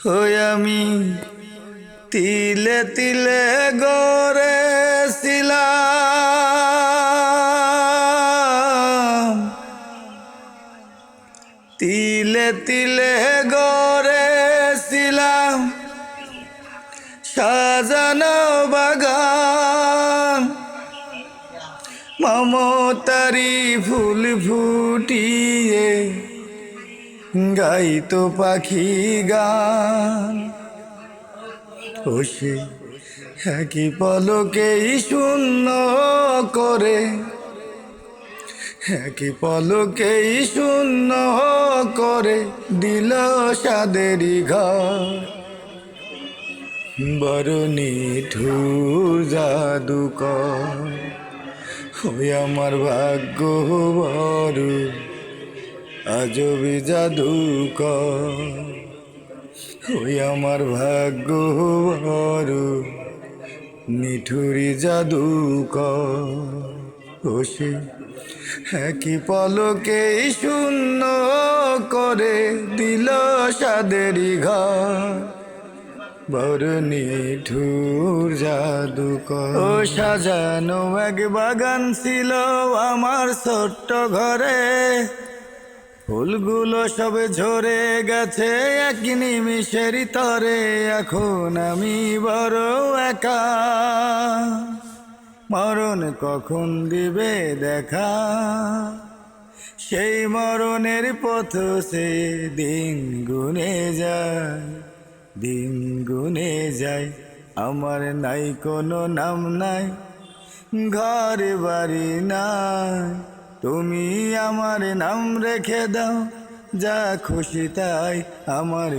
হই আমি তিলে তিলে গড়েছিলাম, তিলে তিলে গড়েছিলাম সাজানো বাগান। মমতারি ফুল ফুটিয়ে গাইতো পাখি গান। ও সে একই পলকেই শূন্য করে, একই পলকেই শূন্য করে দিল সাদেরই ঘর। বড় নিঠুর জাদুকর ওই আমার ভাগ্য বড় আজবি জাদুকর। ওই আমার ভাগ্য বড় নিঠুরি জাদুকর। ও সে একই পলকেই শূন্য করে দিল সাদেরই ঘর। বড় নিঠুর জাদুকর। ও সাজানো এক বাগান ছিল আমার ছোট্ট ঘরে, ফুলগুলো সবে ঝরে গেছে এক নিমিষের তরে। এখন আমি বড় একা, মরণ কখন দিবে দেখা। সেই মরণের পথ সে দিন গুনে যায়, দিন গুনে যায়। আমার নাই কোনো নাম নাই, ঘর বাড়ি নাই, তুমি আমার নাম রেখে দাও, যা খুশি তাই আমার।